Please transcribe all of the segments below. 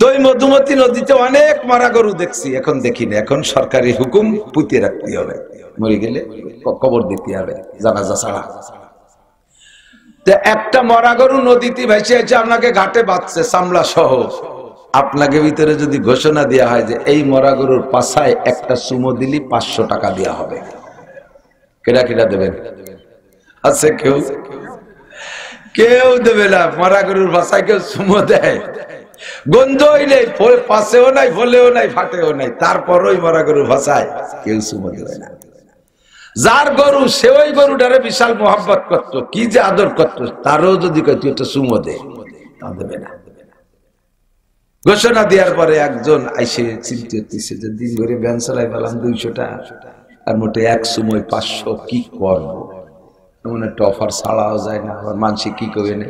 তো ওই মধুমতি নদীতে অনেক মারা গরু দেখছি, এখন দেখি না, এখন সরকারি হুকুম পুঁতে রাখতে হবে, মরে গেলে কবর দিতে হবে জানাজা ছাড়া। একটা মরা গরু নদীতে ভেসে আছে, আপনাকে ঘাটে বাঁধছে চামড়া সহ, আপনাকে ভিতরে যদি ঘোষণা দেওয়া হয় যে এই মরা গরুর পাছায় একটা চুমো দিলি 500 টাকা দেওয়া হবে, কেডা কেডা দেবেন? আছে কেউ? কেউ দেবে না। মরা গরুর পাছায় কেউ চুমো দেয়? গন্ধই নেই, পাশেও নাই, ফলেও নাই, ফাটেও নাই, তারপরই মরা গরুর ভাষায় কেউ চুমো দেবে না। যার গরু সে ওই গরুটারে বিশাল মোহাব্বত করতো, কি যে আদর করতো, তারও যদি তুই একটা চুমো দে, তা দেবে না। ঘোষণা দেওয়ার পরে একজন আইসে চিন্তা করতেছে যে দিন ভরে ভ্যান চালাই পেলাম 200 টাকা, আর মোটে এক সময় 500, কি করবো? এমন একটা অফার ছাড়াও যায় না, আবার মানসিক কি করবে না।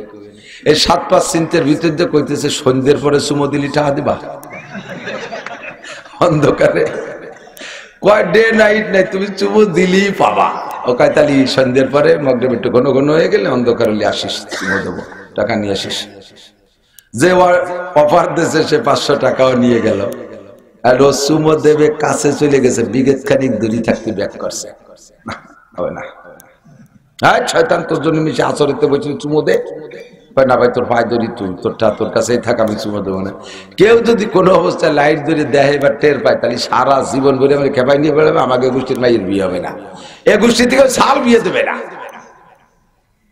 এই 7-5 চিন্তার ভিতর দিয়ে কইতেছে সন্ধ্যের পরে চুমো দিলি টাকা দিবা? অন্ধকারে কয় ডে নাইট নাই, তুমি চুমো দিলি পাবা। ও কয় তালি সন্ধ্যের পরে মগরিব একটু ঘন ঘন হয়ে গেলে অন্ধকার হলে আসিস, চুমো দেবো, টাকা নিয়ে আসিস। যে অফার দিয়েছে সে 500 টাকাও নিয়ে গেল, আর ও চুমো দেবে কাছে চলে গেছে, বিগত খানিক দূরে থাকতে ব্যাক করছে, হবে না। হ্যাঁ শয়তান তোর জন্য মিশে আচরিত বলছিল চুমো দে, না ভাই তোর পায়ে ধরি, তুই তোরটা তোর কাছেই থাক, আমি চুমো দেবো না। কেউ যদি কোনো অবস্থায় লাইট ধরে দেয় বা টের পায়, তাহলে সারা জীবন ভরে আমার খেপাই নিয়ে বেড়াবে, আমাকে গোষ্ঠীর মাইয়ের বিয়ে হবে না, এ গোষ্ঠী থেকে সাল বিয়ে দেবে না,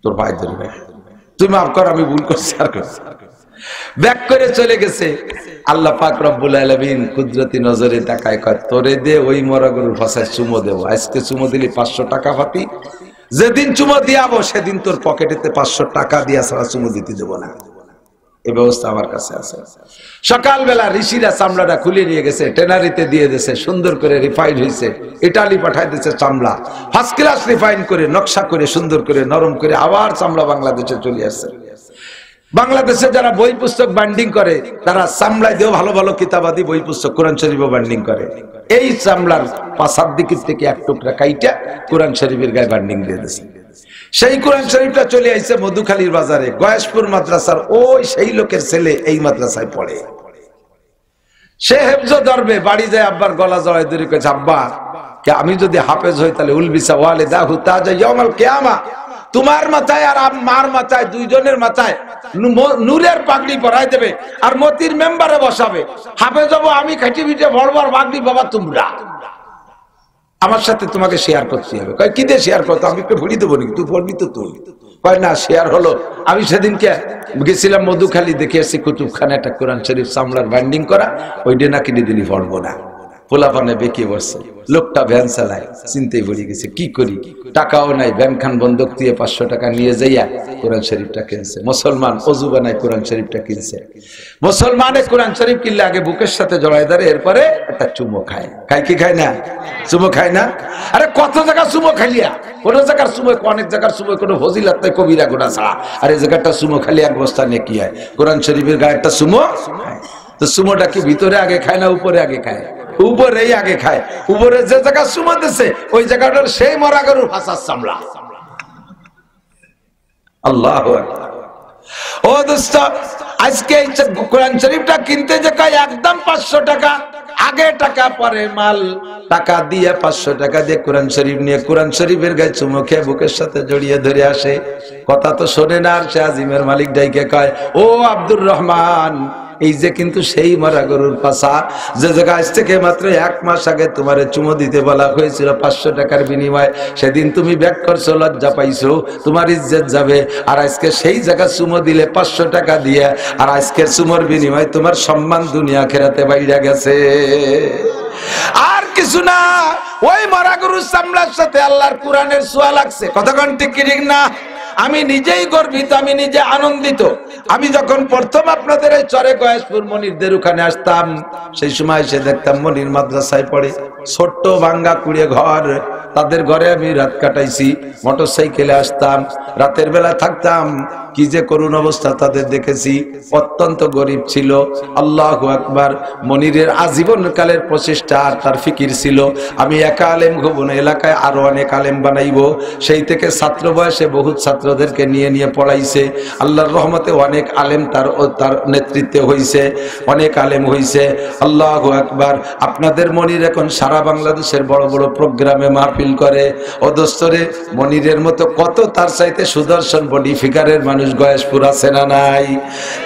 তোর পায়ে ধরবে, তুই মাফ কর, আমি ভুল করছি, আর করছি। ব্যাক করে চলে গেছে। আল্লাহ পাক রব্বুল আলামিন কুদরতি নজরে তাকায় কয় তোরে দে ওই মরা গরুর ভাষায় চুমো দেবো, আজকে চুমো দিলি 500 টাকা পাতি, যেদিন চুমো দিয়াবো সেদিন তোর পকেটেতে 500 টাকা দিয়া ছাড়া চুমো দিতে দেবো না। এই ব্যবস্থা আমার কাছে আছে। সকালবেলা ঋষিরা চামড়াটা খুলে নিয়ে গেছে, টেনারিতে দিয়ে দিয়েছে, সুন্দর করে রিফাইন হয়েছে, ইটালি পাঠাই দিয়েছে চামড়া, ফার্স্ট ক্লাস রিফাইন করে নকশা করে সুন্দর করে নরম করে আবার চামড়া বাংলাদেশে চলে আসছে। বাংলাদেশে যারা বই পুস্তক বাইন্ডিং করে তারা চামড়ায় দিয়েও ভালো ভালো কিতাবাদি বই পুস্তক কোরআন শরীফও বাইন্ডিং করে। এই চামড়ার পাশার দিকের থেকে এক টুকরা কাইটা কোরআন শরীফের গায়ে বাইন্ডিং দিয়ে দিয়েছে। সেই কোরআন শরীফটা চলে আইছে মধুখালীর বাজারে, গয়েশপুর মাদ্রাসার ওই সেই লোকের ছেলে এই মাদ্রাসায় পড়ে। সে হেফজ ধরবে, বাড়ি যায় আব্বার গলা জড়ায় ধরে কইছে আব্বা আমি যদি হাফেজ হই তাহলে উলবিসা ওয়ালিদাহু তাজা ইয়াউমাল কিয়ামা, তোমার মাথায় আর মার মাথায় দুইজনের মাথায় নূরের পাগড়ি পরাই দেবে আর মতির মেম্বারে বসাবে। হাফেজ হবো আমি, খাটি পিঠে বড় বড় পাগড়ি বাবা তোমরা, আমার সাথে তোমাকে শেয়ার করতে হবে। কয় কি দিয়ে শেয়ার করতো? আমি একটু ভুলি দেবো নাকি, তুই পড়বি তো তুই। কয় না শেয়ার হলো। আমি সেদিনকে গেছিলাম মধুখালী, দেখে এসেছি কুতুবখানা একটা কোরআন শরীফ চামড়ার বাইন্ডিং করা, ওইটা না কিনে দিলি পড়বো না। পোলাপানে বেঁকে বসছে, লোকটা ভ্যান চালায়, চিন্তায় পড়ে গেছে কি করি, টাকাও নাই, ভ্যান খান বন্ধক দিয়ে 500 টাকা নিয়ে যাইয়া কোরআন শরীফটা কিনছে। মুসলমান অজু বানায় কোরআন শরীফটা কিনছে। মুসলমানে কোরআন শরীফ কিনলে আগে বুকের সাথে জড়ায় ধরে, এরপরে একটা চুমো খায়। খায় কি খায় না? চুমো খায় না? আরে কত জায়গা চুমো খাইলিয়া, কোন জায়গার চুমো, অনেক জায়গার চুমো কোনো ফজিলত নাই কবিরা গোনা ছাড়া। আর এই জায়গাটা চুমো খালি এক বস্তা নিয়ে কি হয়? কোরআন শরীফের গায়ে একটা চুমো। তো চুমোটা কি ভিতরে আগে খায় না উপরে আগে খায়? উপরেই আগে খায়। উপরে যে জায়গা চুমো দিছে ওই জায়গাটার সেই মরা গরুর ভাষার চামড়া। আল্লাহু আকবার। ও দোস্ত, আজকে কোরআন শরীফটা কিনতে যে কয় একদম 500 টাকা, আগে টাকা পরে মাল, টাকা দিয়ে 500 টাকা দিয়ে কোরআন শরীফ নিয়ে কোরআন শরীফের গায়ে চুমো খেয়ে বুকের সাথে জড়িয়ে ধরে আসে। কথা তো শোনে না, আর সে আজিমের মালিক ডাইকে কয় ও আব্দুর রহমান, এই যে কিন্তু সেই মরা গরুর পাছা, যে জায়গা আজ থেকে মাত্র 1 মাস আগে তোমার চুমো দিতে বলা হয়েছিল 500 টাকার বিনিময়ে, সেদিন তুমি ব্যাক করছো, লজ্জা পাইছো, তোমার ইজ্জত যাবে। আর আজকে সেই জায়গা চুমো দিলে 500 টাকা দিয়ে, আর আজকের চুমোর বিনিময়ে তোমার সম্মান দুনিয়া আখিরাতে বাইরে গেছে। আর কিছু না, ওই মরা গরুর চামড়ার সাথে আল্লাহর কোরআনের ছোঁয়া লাগছে। কথা কোন ঠিক না? আমি নিজেই গর্বিত, আমি নিজে আনন্দিত। আমি যখন প্রথম আপনাদের এই চরে গয়েশপুর মনিরদের ওখানে আসতাম, সেই সময় এসে দেখতাম মনির মাদ্রাসায় পড়ে, ছোট্ট ভাঙ্গা কুড়ে ঘর, তাদের ঘরে আমি রাত কাটাইছি, মোটরসাইকেলে আসতাম, রাতের বেলা থাকতাম। কি যে করুণ অবস্থা তাদের দেখেছি, অত্যন্ত গরিব ছিল। আল্লাহু আকবার। মনিরের আজীবন কালের প্রচেষ্টা আর তার ফিকির ছিল আমি একা আলেম হব না, এলাকায় আরো অনেক আলেম বানাইবো। সেই থেকে ছাত্র বয়সে বহুত ছাত্রদেরকে নিয়ে নিয়ে পড়াইছে। আল্লাহর রহমতে অনেক আলেম তার নেতৃত্বে হইছে, অনেক আলেম হইছে। আল্লাহু আকবার। আপনাদের মনির এখন সারা বাংলাদেশের বড় বড় প্রোগ্রামে মাহফিল করে। ও দোস্তরে, মনিরের মতো কত তার চাইতে সুদর্শন বডি ফিগারের মানুষ গয়েশপুর আছে না নাই?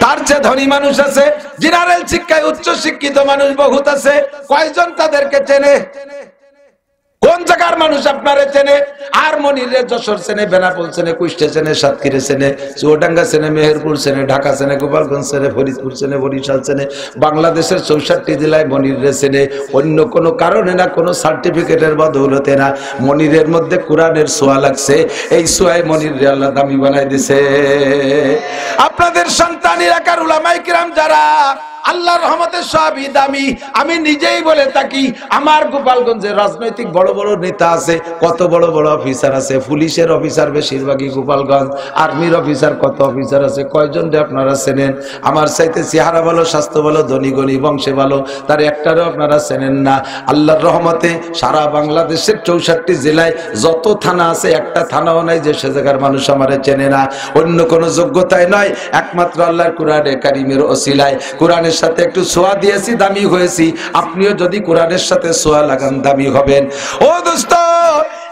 তার চেয়ে ধনী মানুষ আছে, জেনারেল শিক্ষায় উচ্চ শিক্ষিত মানুষ বহুত আছে। কয়জন তাদেরকে চেনে? কোন জায়গার মানুষ আপনারে চেনে? আর মনিরে যশোর চেনে, বেনাপোল চেনে, কুষ্টিয়া চেনে, সাতক্ষীরা চেনে, চুয়াডাঙ্গা চেনে, মেহেরপুর চেনে, ঢাকা চেনে, গোপালগঞ্জ চেনে, ফরিদপুর চেনে, বরিশাল চেনে। বাংলাদেশের 64 জেলায় মনিরে চেনে। অন্য কোনো কারণে না, কোনো সার্টিফিকেটের বদৌলতে না, মনিরের মধ্যে কোরআনের ছোঁয়া লাগছে। এই ছোঁয়ায় মনিরে আল্লাহ দামি বানাই দিছে। আপনাদের সন্তান এলাকার উলামায়ে কিরাম যারা, আল্লাহর রহমতে সবই দামি। আমি নিজেই বলে থাকি, আমার গোপালগঞ্জের রাজনৈতিক বড় বড় নেতা আছে, কত বড় বড় অফিসার আছে। পুলিশের অফিসার বেশিরভাগই গোপালগঞ্জ, আর্মির অফিসার কত অফিসার আছে, কয়জন রে আপনারা চেনেন? আমার চাইতে চেহারা ভালো, স্বাস্থ্য ভালো, ধনী গণী, বংশে ভালো, তার একটারও আপনারা চেনেন না। আল্লাহর রহমতে সারা বাংলাদেশের 64 জেলায় যত থানা আছে, একটা থানাও নাই যে সে জায়গার মানুষ আমারে চেনে না। অন্য কোনো যোগ্যতায় নয়, একমাত্র আল্লাহর কোরআনে কারিমের ওসিলায়। কোরআনের সাথে একটু ছোঁয়া দিয়েছি, দামি হয়েছি। আপনিও যদি কোরআনের সাথে ছোঁয়া লাগান, দামি হবেন। ও দোস্ত,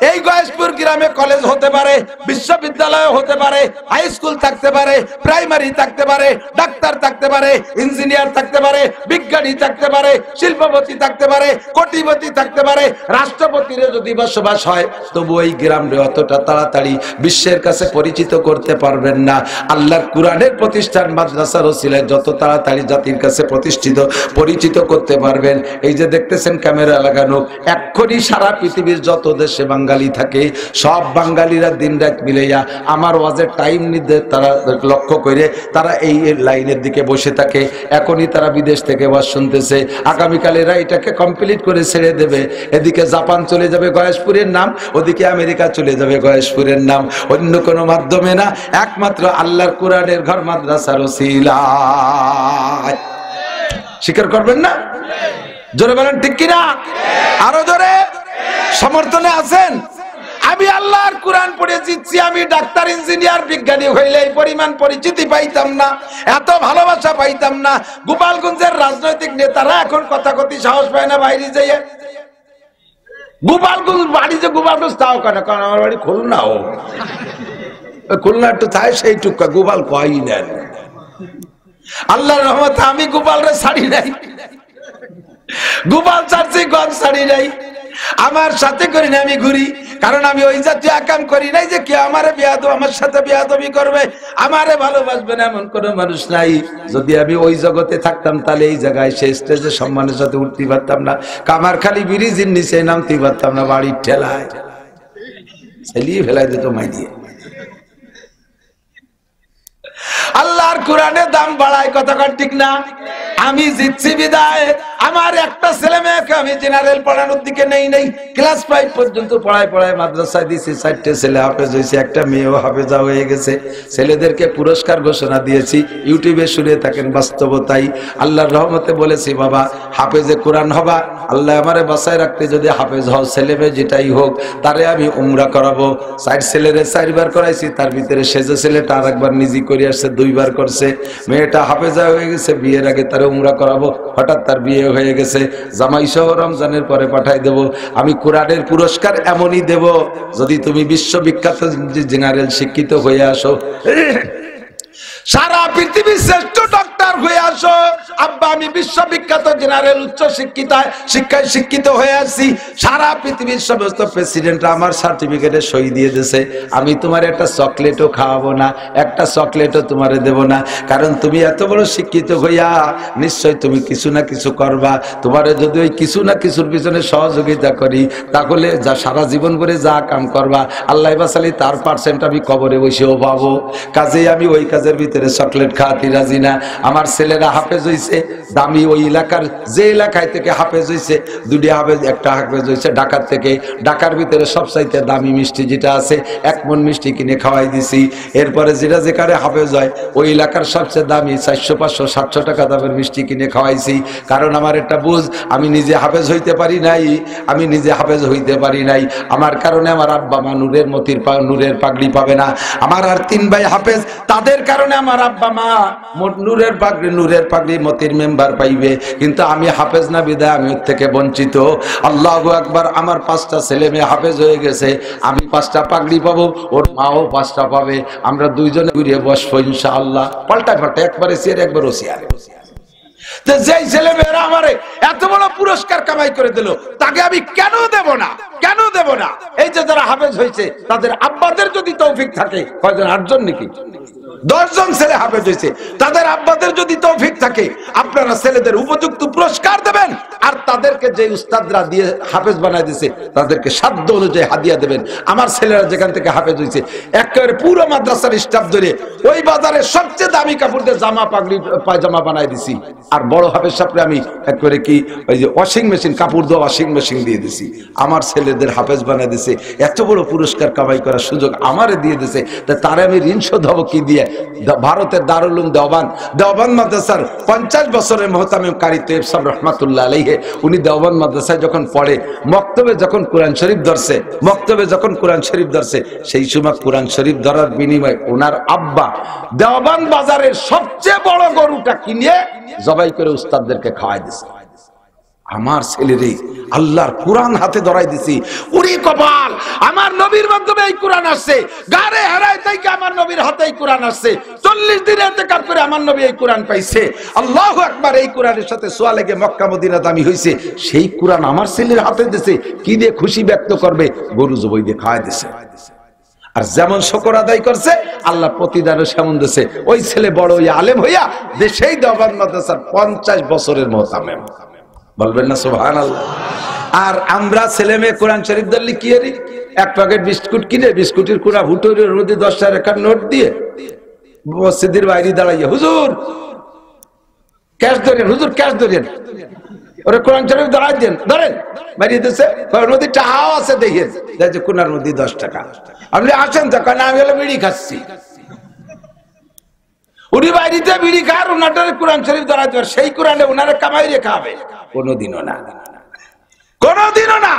এই গয়েশপুর গ্রামে কলেজ হতে পারে, বিশ্ববিদ্যালয় হতে পারে, হাই স্কুল থাকতে পারে, প্রাইমারি থাকতে পারে, ডাক্তার থাকতে পারে, ইঞ্জিনিয়ার থাকতে পারে, বিজ্ঞানী থাকতে পারে, শিল্পপতি থাকতে পারে, কোটিপতি থাকতে পারে, রাষ্ট্রপতির যদি বসবাস হয়, তবু ওই গ্রামে অতটা তাড়াতাড়ি বিশ্বের কাছে পরিচিত করতে পারবেন না। আল্লাহর কোরআনের প্রতিষ্ঠান মাদ্রাসার ওসিলায় যত তাড়াতাড়ি জাতির কাছে পরিচিত করতে পারবেন। এই যে দেখতেছেন ক্যামেরা লাগানো, এক্ষুনি সারা পৃথিবীর যত দেশে বাঙালি থাকে, সব বাঙালিরা দিন রাত মিলাইয়া আমার ওয়াজের টাইম নিতে তারা লক্ষ্য করে তারা এই লাইনের দিকে বসে থাকে। এখনই তারা বিদেশ থেকে ওয়াজ শুনতেছে, আগামীকাল এরা এটাকে কমপ্লিট করে ছেড়ে দেবে। এদিকে জাপান চলে যাবে গয়েশপুরের নাম, ওদিকে আমেরিকা চলে যাবে গয়েশপুরের নাম। অন্য কোনো মাধ্যমে না, একমাত্র আল্লাহর কোরআনের ঘর মাদ্রাসার ওসিলায়। স্বীকার করবেন না? জোরে বলেন ঠিক কিনা? আরো জোরে। সমর্থনে আছেন? আমি আল্লাহর কোরআন পড়ে জিতছি। আমি ডাক্তার, ইঞ্জিনিয়ার, বিজ্ঞানী হইলে এই পরিমাণ পরিচিতি পাইতাম না, এত ভালোবাসা পাইতাম না। গোপালগঞ্জের রাজনৈতিক নেতারা এখন কথাকথি সাহস পায় না বাইরে যাইয়ে। গোপালগঞ্জ বাড়ি যে গোপালগঞ্জ তাও কেন, কারণ আমার বাড়ি খুলনা। ও খুলনা একটু চাই, সেই টুকা গোপাল কই নেন। আল্লাহর রহমতে আমি গোপালরে ছাড়ি নাই, গোপাল ছাড়ছি, গঞ্জ ছাড়ি নাই। আমার সাথে করি না, আমি ঘুরি, কারণ আমি ওই জাতীয় আকাম করি নাই যে কেউ আমারে বেয়াদব, আমার সাথে বেয়াদবি করবে, আমারে ভালোবাসবে না, এমন কোনো মানুষ নাই। যদি আমি ওই জগতে থাকতাম, তাহলে এই জায়গায় সেই স্টেজে সম্মানের সাথে উঠতে পারতাম না, কামারখালী ব্রিজের নিচে নামতে পারতাম না, বাড়ির ঠেলায় ছেলিয়ে ফেলাই দিত মাই দিয়ে। আল্লাহর কোরআনের দাম বাড়ায়, কথা ঠিক না? আমি জিতছি বিদায় আমার একটা ছেলে মেয়েকে আমি জেনারেল পড়ানোর দিকে নেই, ক্লাস 5 পর্যন্ত পড়ায় মাদ্রাসায় দিয়েছি। 4টে ছেলে হাফেজ হয়েছে, একটা মেয়েও হাফেজা হয়ে গেছে। ছেলেদেরকে পুরস্কার ঘোষণা দিয়েছি, ইউটিউবে শুনে থাকেন, বাস্তবতাই। আল্লাহর রহমতে বলেছি, বাবা হাফেজে কোরআন হবা, আল্লাহ আমারে বাঁচায় রাখতে যদি হাফেজ হও, ছেলে মেয়ে যেটাই হোক, তারে আমি উমরা করাবো। 4 ছেলেরে 4 বার করাইছি, তার ভিতরে সেজে ছেলেটা আর একবার নিজে করে আসছে, 2 বার করছে। মেয়েটা হাফেজা হয়ে গেছে, বিয়ের আগে তারে উমরা করাবো, হঠাৎ তার বিয়ে হয়ে গেছে। জামাই সহ রমজানের পরে পাঠাই দেব। আমি কোরআনের পুরস্কার এমনই দেব, যদি তুমি বিশ্ববিখ্যাত জেনারেল শিক্ষিত হয়ে আসো, সারা পৃথিবীর শ্রেষ্ঠ ডক্টর হয়ে আসো। আব্বা আমি বিশ্ববিখ্যাত জেনারেল উচ্চ শিক্ষায় শিক্ষিত হয়ে আসছি, সারা পৃথিবীর সমস্ত প্রেসিডেন্টরা আমার সার্টিফিকেটে সই দিয়ে দিয়েছে, আমি তোমার একটা চকলেটও খাওয়াবো না, একটা চকলেটও তোমারে দেব না, কারণ তুমি এত বড় শিক্ষিত হইয়া নিশ্চয় তুমি কিছু না কিছু করবা। তোমারে যদি ওই কিছু না কিছুর পিছনে সহযোগিতা করি, তাহলে যা সারা জীবন করে যা কাম করবা, আল্লাহ বাসালি তার পার্সেন্ট আমি কবরে বসেও পাবো। কাজেই আমি ওই কাজের ভিতরে চকলেট খাওয়াতে রাজি না। আমার ছেলেরা হাফেজ হইছে দামি, ওই এলাকার যে এলাকায় থেকে হাফেজ হইছে দুটি হাফেজ, একটা হাফেজ হইছে ঢাকার থেকে। ঢাকার ভিতরে সবচাইতে দামি মিষ্টি যেটা আছে 1 মণ মিষ্টি কিনে খাওয়াই দিছি। এরপরে যেটা যেখানে হাফেজ হয় ওই এলাকার সবচেয়ে দামি 400, 500, 700 টাকা দামের মিষ্টি কিনে খাওয়াইছি। কারণ আমার একটা বুঝ, আমি নিজে হাফেজ হইতে পারি নাই, আমি নিজে হাফেজ হইতে পারি নাই। আমার কারণে আমার আব্বা মা নূরের পাগড়ি পাবে না। আমার আর 3 ভাই হাফেজ, তাদের কারণে আমার আব্বা মা নূরের পাগড়ি মতির মেম্বার পাইবে, কিন্তু আমি হাফেজ না বিদায় আমি ওর থেকে বঞ্চিত। আল্লাহু আকবার। আমার 5টা ছেলে মেয়ে হাফেজ হয়ে গেছে, আমি 5টা পাগড়ি পাবো, ওর মাও 5টা পাবে। আমরা দুইজনে ঘুরিয়ে বসবো ইনশাআল্লাহ, পাল্টায় একবারে চেয়ার একবার ওসিয়ারে। যেই ছেলে মেয়েরা আমারে এত বড় পুরস্কার কামাই করে দিল, তাকে আমি কেন দেব না, কেন দেব না? এই যে যারা হাফেজ হয়েছে তাদের আব্বাদের যদি তৌফিক থাকে, কয়জন? 8 জন নাকি 10 জন ছেলে হাফেজ হয়েছে, তাদের আব্বাদের যদি তৌফিক থাকে আপনারা ছেলেদের উপযুক্ত পুরস্কার দেবেন, আর তাদেরকে যে উস্তাদরা দিয়ে হাফেজ বানাই দিয়েছে তাদেরকে সাধ্য অনুযায়ী হাদিয়া দেবেন। আমার ছেলেরা যেখান থেকে হাফেজ হয়েছে একেবারে পুরো মাদ্রাসার স্টাফ ধরে ওই বাজারে সবচেয়ে দামি কাপড় দিয়ে জামা পাগড়ি পায়জামা বানাই দিছি। আর বড় হাফেজ সাহেবকে আমি একেবারে কি ওই যে ওয়াশিং মেশিন, কাপড় ধোয়া ওয়াশিং মেশিন দিয়ে দিছি। আমার ছেলেদের হাফেজ বানাই দিছে, এত বড় পুরস্কার কামাই করার সুযোগ আমারে দিয়ে দিছে। তারে আমি ঋণ শোধ হবো কি দিয়ে? ভারতের দারুল উলুম দেওবান মাদ্রাসার 50 বছরের মুহতামিম কারি তৈয়ব সাহেব রহমাতুল্লাহ আলাইহি, উনি দেওবান মাদ্রাসায় যখন পড়ে, মক্তবে যখন কোরআন শরীফ ধরছে, সেই সময় কোরআন শরীফ ধরার বিনিময়ে ওনার আব্বা দেওবান বাজারের সবচেয়ে বড় গরুটা কিনে জবাই করে উস্তাদদেরকে খাওয়াই দিছে। আমার ছেলেরে আল্লাহর কোরআন হাতে ধরাই দিছি। উরি কপাল, আমার নবীর মাধ্যমে এই কোরআন আসছে, গারে হেরায় থেকে আমার নবীর হাতেই কোরআন আসছে। 40 দিন ইন্তেকাল করে আমার নবী এই কোরআন পাইছে। আল্লাহু আকবার। এই কোরআনের সাথে সোয়া লেগে মক্কা মদিনা দামি হইছে, সেই কোরআন আমার ছেলের হাতে দিছে। কি দিয়ে খুশি ব্যক্ত করবে? গরু জবাই দিয়ে খাওয়াই দিছে। আর যেমন শুকর আদায় করছে আল্লাহ প্রতিদানও সেমন দিছে। ওই ছেলে বড় আলেম হইয়া দেশেই দেওবান মাদ্রাসার 50 বছরের মুহতামিম। বলবেন না সুবহানাল্লাহ? আর আমরা ছেলে মেয়ে কোরআন শরীফ ধরলে কি এরি? 1 প্যাকেট বিস্কুট কিনে বিস্কুটের কোনা হুটোরের মধ্যে 10 টাকার নোট দিয়ে মসজিদের বাইরে দাঁড়াইয়া, হুজুর ক্যাশ ধরেন, হুজুর ক্যাশ ধরেন, ওরা কোরআন শরীফ দাঁড়াই দেন, ধরেন বাইরে দিচ্ছে, ওর মধ্যে টাকাও আছে, দেখেন দেখছে কোনার মধ্যে 10 টাকা। আপনি আসেন তো, কারণ আমি হলো বিড়ি খাচ্ছি। উনি বাইরিতে বিড়ি খার, ওনাটারে কোরআন শরীফ ধরাইতে পারে, সেই কোরআনে ওনারে কামাই রেখা হবে? কোনোদিনও না, কোনোদিনও না।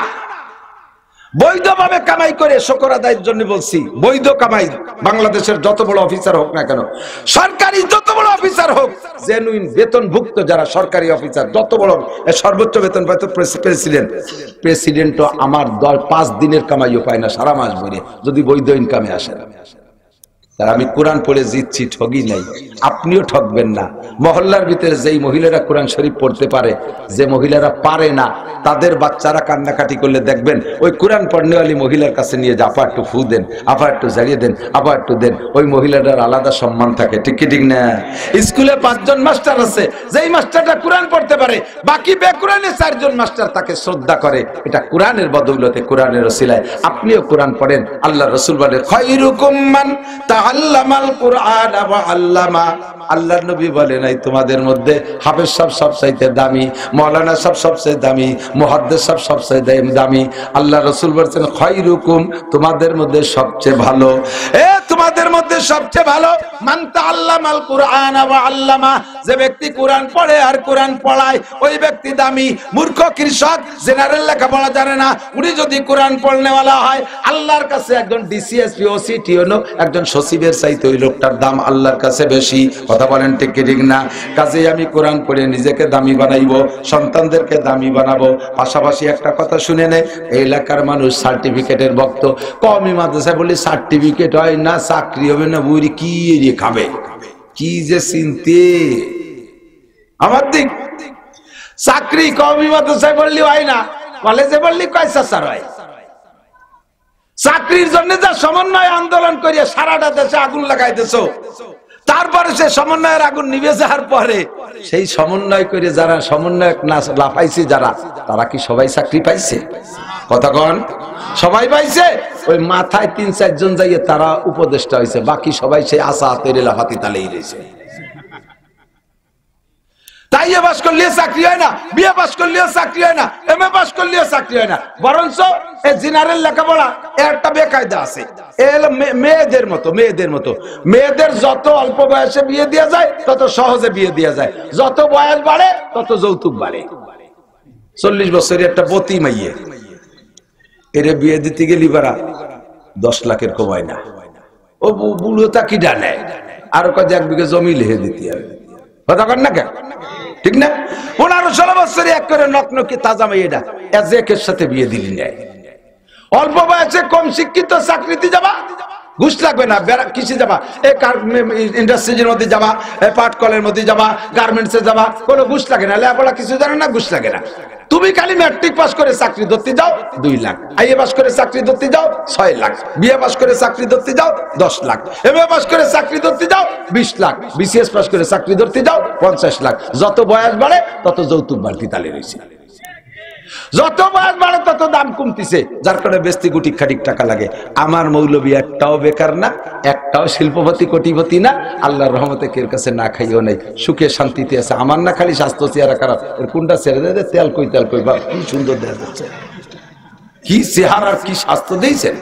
বৈধভাবে কামাই করে শুকর আদায়ের জন্য বলছি, বৈধ কামাই। বাংলাদেশের যত বড় অফিসার হোক না কেন, সরকারি যত বড় অফিসার হোক, জেনুইন বেতনভুক্ত যারা সরকারি অফিসার, যত বড় সর্বোচ্চ বেতন পায় তো প্রেসিডেন্টও আমার 5 দিনের কামাইও পায় না সারা মাস ভরে, যদি বৈধ ইনকামে আসে। তার আমি কোরআন পড়ে জিতছি, ঠগি নাই, আপনিও ঠকবেন না। মহল্লার ভিতরে যেই মহিলারা কোরআন শরীফ পড়তে পারে, যে মহিলারা পারে না তাদের বাচ্চারা কান্নাকাটি করলে দেখবেন ওই কোরআন পড়নেওয়ালি মহিলার কাছে নিয়ে যে আপা একটু ফু দেন, আপা একটু জ্বালিয়ে দেন, আপা একটু দেন, ওই মহিলাটার আলাদা সম্মান থাকে। ঠিক কি ঠিক না? স্কুলে 5 জন মাস্টার আছে, যেই মাস্টারটা কোরআন পড়তে পারে বাকি বেকুরআনে 4 জন মাস্টার তাকে শ্রদ্ধা করে। এটা কোরআনের বদৌলতে, কোরআনের ওসিলায়। আপনিও কোরআন পড়েন। আল্লাহ রাসূল বলেন খায়রুকুম মান তাআল্লামাল কুরআন ওয়া আল্লামা। আল্লাহর নবী বলেন এই তোমাদের মধ্যে হাফেজ সাহেব সবচাইতে দামি, মাওলানা সাহেব সবচেয়ে দামি, মুহাদ্দিস সাহেব সবচেয়ে দামি। আল্লাহ রাসূল বলেন খায়রুকুম, তোমাদের মধ্যে সবচেয়ে ভালো, তোমাদের মধ্যে সবচেয়ে ভালো মান তাআল্লামাল কুরআন ওয়া আল্লামা, যে ব্যক্তি কোরআন পড়ে আর কোরআন পড়ায় ওই ব্যক্তি দামি। মূর্খ কৃষক জেনারেল লেখাপড়া জানে না, উনি যদি কোরআন পড়নেওয়ালা হয় আল্লাহর কাছে একজন ডিসিএসপি ওসিটিওনো একজন সচিবের চাইতে ওই লোকটার দাম আল্লাহর কাছে বেশি। কথা বলেন ঠিক কি ঠিক না? কাজেই আমি কোরআন পড়ে নিজেকে দামি বানাইবো, সন্তানদেরকে দামি বানাবো। পাশাপাশি একটা কথা শুনে নেই, এই এলাকার মানুষ সার্টিফিকেটের ভক্ত। কওমি মাদ্রাসায় বলি সার্টিফিকেট হয় না, চাকরি হবে না, বুড়ি কি এরিয়ে খাবে, কি যে চিনতে আমার দিক। চাকরি কওমি মাদ্রাসায় বললি হয় না, কলেজে বললি কয়সা স্যার হয়। চাকরির জন্য যা সমন্বয় আন্দোলন করিয়া সারাটা দেশে আগুন লাগাইতেছো, তারপরে সে সমন্বয়ের আগুন নিভে যাওয়ার পরে সেই সমন্বয় করে যারা সমন্বয়ক না লাফাইছে যারা, তারা কি সবাই চাকরি পাইছে? কথা কন, সবাই পাইছে? ওই মাথায় 3-4 জন যাইয়ে তারা উপদেষ্টা হয়েছে, বাকি সবাই সেই আশা হাতের লাফাতি তালেই রয়েছে। তাই এ পাস করলে চাকরি হয় না, বিএ পাস করলেও চাকরি হয় না, এমএ পাস করলেও চাকরি হয় না, বরঞ্চ এই জেনারেল লেখাপড়া একটা বেকায়দা আছে। মেয়েদের মতো মেয়েদের যত অল্প বয়সে বিয়ে দেওয়া যায় তত সহজে বিয়ে দেওয়া যায়, যত বয়স বাড়ে তত যৌতুক বাড়ে। 40 বছরের একটা বতী মাইয়ে, এরে বিয়ে দিতে গেলি বারা 10 লাখের কমায় না, ও বুড়ো তাকি ডানে আরো কাজ 1 বিঘা জমি লিখে দিতে হবে, কথা কর না কেন? ঠিক না? 15-16 বছরে এক করে নকনকি তাজা মেয়েটা এজেকের সাথে বিয়ে দিলি না। অল্প বয়সে কম শিক্ষিত চাকরিতে যাবা, ঘুষ লাগবে না, কিসে যাবা, ইন্ডাস্ট্রির মধ্যে যাবা, পাট কলের মধ্যে যাবা, গার্মেন্টসে যাবা, কোনো ঘুষ লাগে না, লেখাপড়া কিছু জানে না, ঘুষ লাগে না। তুমি খালি ম্যাট্রিক পাস করে চাকরি ধরতে যাও 2 লাখ, আইএ পাস করে চাকরি ধরতে যাও 6 লাখ, বিএ পাস করে চাকরি ধরতে যাও 10 লাখ, এমএ পাস করে চাকরি ধরতে যাও 20 লাখ, বিসিএস পাস করে চাকরি ধরতে যাও 50 লাখ। যত বয়স বাড়ে তত যৌতুক বাড়তি তালে রয়েছে, যত বয়স বাড়ে তত দাম কমতিছে, যার কারণে বেস্তি গুটি খাটিক টাকা লাগে। আমার মৌলবী একটাও বেকার না, একটাও শিল্পপতি কোটিপতি না, আল্লাহর রহমতে কের কাছে না খাইও নাই, সুখে শান্তিতে আছে। আমার না খালি স্বাস্থ্য চেহারা খারাপ, এর কোনটা ছেড়ে দেয়, তেল কই বা কি সুন্দর দেখা যাচ্ছে, কি চেহারা কি স্বাস্থ্য দিয়েছেন,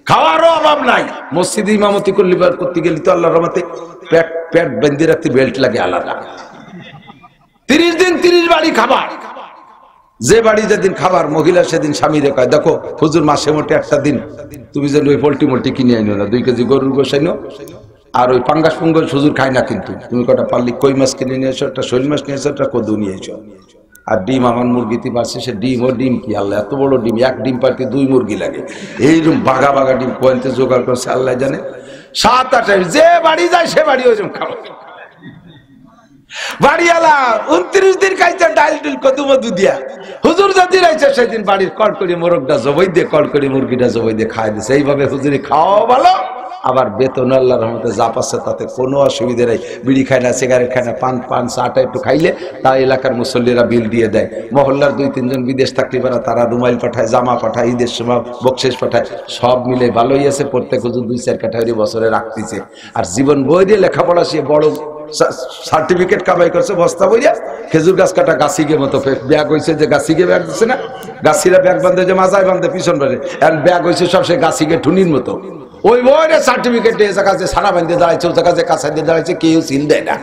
খাওয়ারও অভাব নাই। মসজিদে ইমামতি করতে গেলে তো আল্লাহর রহমতে পেট বেঁধে রাখতে বেল্ট লাগে আলাদা। 30 দিন 30 বাড়ি খাবার, যে বাড়ি যেদিন খাবার মহিলা সেদিন স্বামীরে কয়, দেখো হুজুর মাসে মোটে একটা দিন তুমি যেন ওই পোল্ট্রি মোল্ট্রি কিনে আইনো না, 2 কেজি গরুর গোশ আইনো, আর ওই পাঙ্গাস পুঙ্গাস হুজুর খায় না, কিন্তু তুমি কটা পারলি কই মাছ কিনে নিয়ে এসো, একটা শৈল মাছ নিয়ে এসো, একটা কদু নিয়ে এসো। আর ডিম আমার মুরগিতে পারছে, সে ডিম ও ডিম কি আল্লাহ, এত বড় ডিম, 1 ডিম পারতে 2 মুরগি লাগে, এইরকম বাঘা বাঘা ডিম কোয়েন্তে জোগাড় করছে আল্লাহ জানে। 7-8 যে বাড়ি যায় সে বাড়ি ওইরকম খাওয়া। বাড়িওয়ালা 29 দিন খাইছে ডাল ডুল কদু মধু দিয়া, হুজুর যদি রয়েছে সেদিন বাড়ির কড়কড়ি মোরগটা জবাই দিয়ে, কড়কড়ি মুরগিটা জবাই দিয়ে খাই দিছে। এইভাবে হুজুরি খাওয়া ভালো, আবার বেতন আল্লাহর রহমতে যা পাচ্ছে তাতে কোনো অসুবিধা নাই। বিড়ি খায় না, সিগারেট খায় না, পান চাটা একটু খাইলে তা এলাকার মুসল্লিরা বিল দিয়ে দেয়। মহল্লার 2-3 জন বিদেশ থাকলে পারা, তারা রুমাইল পাঠায়, জামা পাঠায়, ঈদের সময় বকশিস পাঠায়, সব মিলে ভালোই আছে। প্রত্যেক হুজুর 2-4 কাঠারি বছরে রাখতেছে। আর জীবন বই দিয়ে লেখাপড়া সে বড় সার্টিফিকেট কামাই করছে বস্তা বইয়া, খেজুর গাছ কাটা গাছিগে মতো ব্যাগ হয়েছে, যে গাছিগে ব্যাগ দিচ্ছে না, গাছিরা ব্যাগ বাঁধে যে মাজায় বাঁধে পিছন বাড়ে, এখন ব্যাগ হয়েছে সব সে গাছিগে ঠুনির মতো। ওই বইরে সার্টিফিকেট দিয়ে কাছে সারা বাঁধতে দাঁড়াইছে, ওর কাছে কাঁচা দিয়ে দাঁড়াইছে, কেউ সিল দেয় না।